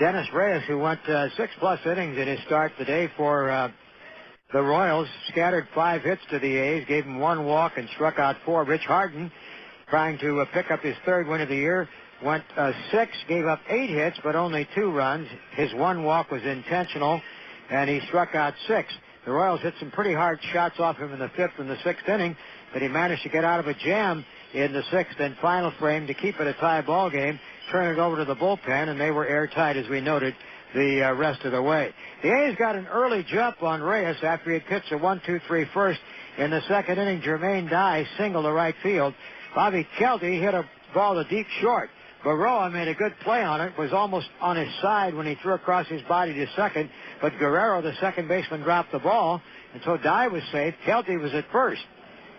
Dennis Reyes, who went 6+ innings in his start today for the Royals, scattered 5 hits to the A's, gave him 1 walk and struck out 4. Rich Harden, trying to pick up his 3rd win of the year, went 6, gave up 8 hits, but only 2 runs. His 1 walk was intentional, and he struck out 6. The Royals hit some pretty hard shots off him in the 5th and the 6th inning, but he managed to get out of a jam in the 6th and final frame to keep it a tie ball game, turn it over to the bullpen, and they were airtight, as we noted, the rest of the way. The A's got an early jump on Reyes after he had pitched a 1-2-3 first. In the 2nd inning, Jermaine Dye singled to right field. Bobby Kelty hit a ball to deep short. Baroa made a good play on it, was almost on his side when he threw across his body to second, but Guerrero, the second baseman, dropped the ball, and so Dye was safe. Kelty was at first.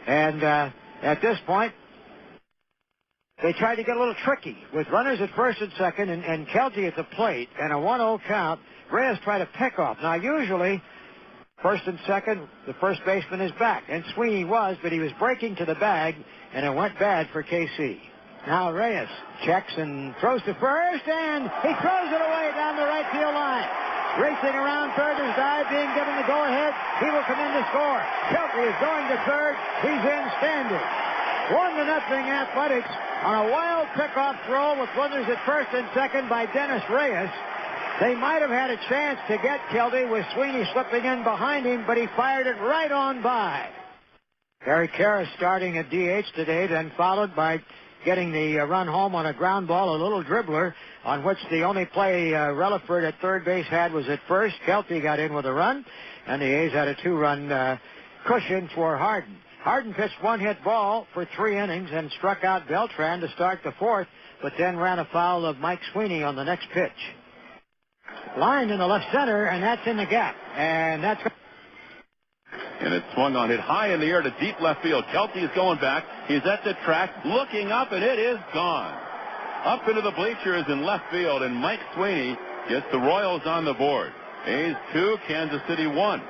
And at this point, they tried to get a little tricky with runners at first and second and Kelty at the plate and a 1-0 count. Reyes tried to pick off. Now, usually, first and second, the first baseman is back. And Sweeney was, but he was breaking to the bag, and it went bad for KC. Now Reyes checks and throws to first, and he throws it away down the right field line. Racing around third is Dye, being given the go-ahead. He will come in to score. Kelty is going to third. He's in standing. 1-0 Athletics on a wild pickoff throw with runners at first and second by Dennis Reyes. They might have had a chance to get Kelty with Sweeney slipping in behind him, but he fired it right on by. Gary Karras starting at DH today, then followed by getting the run home on a ground ball, a little dribbler, on which the only play Relaford at third base had was at first. Kelty got in with a run, and the A's had a 2-run cushion for Harden. Harden pitched 1-hit ball for 3 innings and struck out Beltran to start the 4th, but then ran afoul of Mike Sweeney on the next pitch. Lined in the left center, and that's in the gap. And it's swung on, hit high in the air to deep left field. Kelty is going back. He's at the track, looking up, and it is gone. Up into the bleachers in left field, and Mike Sweeney gets the Royals on the board. A's 2, Kansas City 1.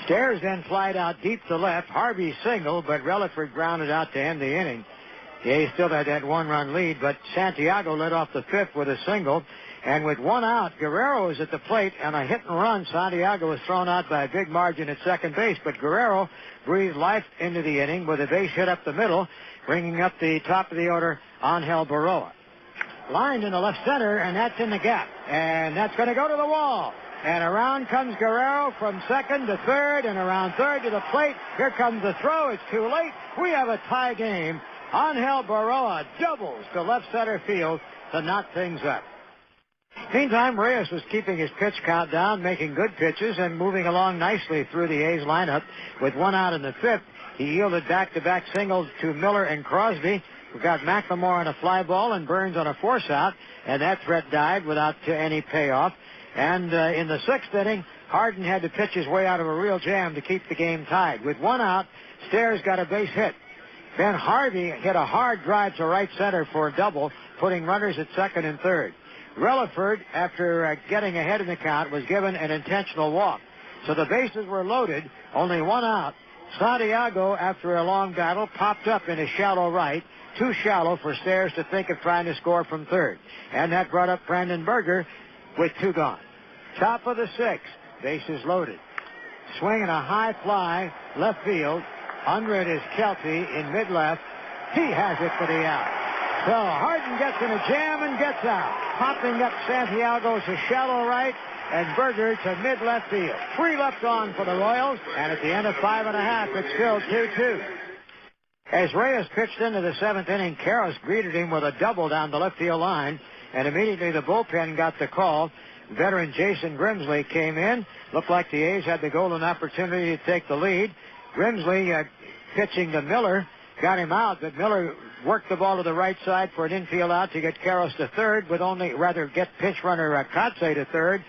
Stairs then flied out deep to left. Harvey singled, but Relaford grounded out to end the inning. The A's still had that 1-run lead, but Santiago led off the 5th with a single. And with 1 out, Guerrero was at the plate, and a hit and run. Santiago was thrown out by a big margin at second base, but Guerrero breathed life into the inning with a base hit up the middle, bringing up the top of the order, Angel Baroa. Lined in the left center, and that's in the gap. And that's going to go to the wall. And around comes Guerrero from second to third, and around third to the plate. Here comes the throw. It's too late. We have a tie game. Angel Baroa doubles to left center field to knock things up. Meantime, Reyes was keeping his pitch count down, making good pitches, and moving along nicely through the A's lineup. With 1 out in the 5th, he yielded back-to-back singles to Miller and Crosby. We've got McLemore on a fly ball and Burns on a force out, and that threat died without any payoff. And in the 6th inning, Harden had to pitch his way out of a real jam to keep the game tied. With 1 out, Stairs got a base hit. Ben Harvey hit a hard drive to right center for a double, putting runners at second and third. Relaford, after getting ahead in the count, was given an intentional walk. So the bases were loaded, only 1 out. Santiago, after a long battle, popped up in a shallow right, too shallow for Stairs to think of trying to score from third. And that brought up Brandon Berger with 2 gone. Top of the 6th, bases loaded. Swinging a high fly, left field. Under it is Kelty in mid-left. He has it for the out. So Harden gets in a jam and gets out. Popping up Santiago to shallow right and Berger to mid-left field. 3 left on for the Royals, and at the end of 5.5, it's still 2-2. As Reyes pitched into the 7th inning, Karras greeted him with a double down the left field line, and immediately the bullpen got the call. Veteran Jason Grimsley came in. Looked like the A's had the golden opportunity to take the lead. Grimsley pitching to Miller, got him out, but Miller worked the ball to the right side for an infield out to get Karras to third, get pinch runner Kotze to third,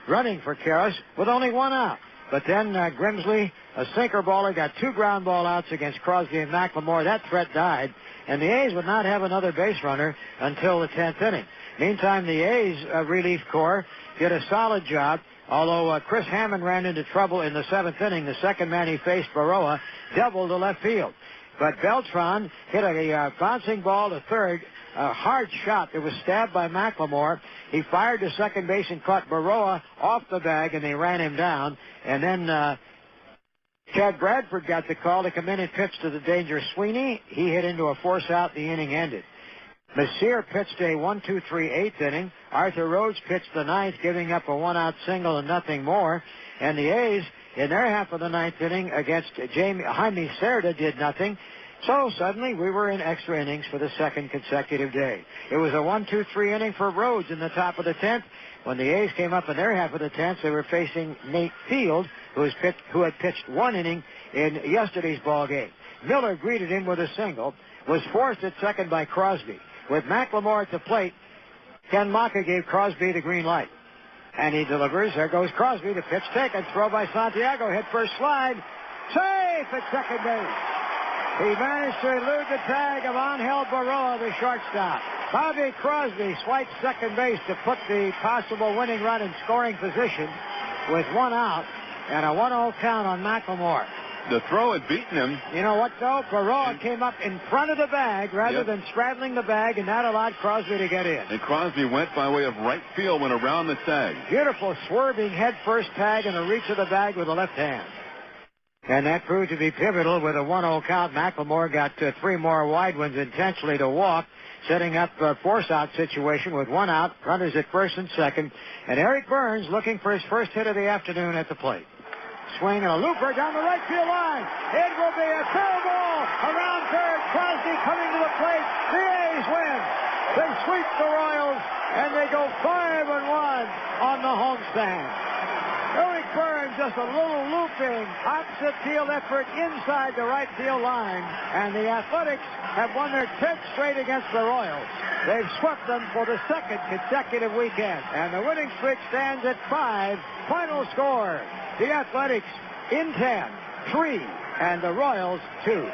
running for Karras with only 1 out. But then Grimsley, a sinker baller, got 2 ground ball outs against Crosby and McLemore. That threat died, and the A's would not have another base runner until the 10th inning. Meantime, the A's relief corps did a solid job, although Chris Hammond ran into trouble in the 7th inning. The second man he faced, Baroa, doubled to left field. but Beltran hit a bouncing ball to third, a hard shot that was stabbed by McLemore. He fired to second base and caught Baroa off the bag, and they ran him down. And then Chad Bradford got the call to come in and pitch to the Danger Sweeney. He hit into a force out. The inning ended. Messier pitched a 1-2-3 eighth inning. Arthur Rhodes pitched the ninth, giving up a one-out single and nothing more. And the A's, in their half of the ninth inning against Jaime Cerda, did nothing. So suddenly we were in extra innings for the second consecutive day. It was a 1-2-3 inning for Rhodes in the top of the 10th. When the A's came up in their half of the 10th, they were facing Nate Field, who had pitched one inning in yesterday's ball game. Miller greeted him with a single, was forced at second by Crosby. With McLemore at the plate, Ken Maka gave Crosby the green light. And he delivers. There goes Crosby. The pitch taken. Throw by Santiago. Hit first slide. Safe at second base. He managed to elude the tag of Angel Baroa, the shortstop. Bobby Crosby swiped second base to put the possible winning run in scoring position with one out and a 1-0 count on McLemore. The throw had beaten him. You know what, though? Baroa came up in front of the bag rather than straddling the bag, and that allowed Crosby to get in. And Crosby went by way of right field, went around the tag. Beautiful swerving head-first tag in the reach of the bag with the left hand. And that proved to be pivotal with a 1-0 count. McLemore got three more wide ones intentionally to walk, setting up a force-out situation with one out, runners at first and second. And Eric Burns looking for his first hit of the afternoon at the plate. Swing and a looper down the right field line. It will be a fair ball around third. Crosby coming to the plate. The A's win. They sweep the Royals, and they go 5-1 on the homestand. Eric Burns just a little looping opposite field effort inside the right field line, and the Athletics have won their 10th straight against the Royals. They've swept them for the second consecutive weekend, and the winning streak stands at 5. Final score: the Athletics in 10, 3, and the Royals 2.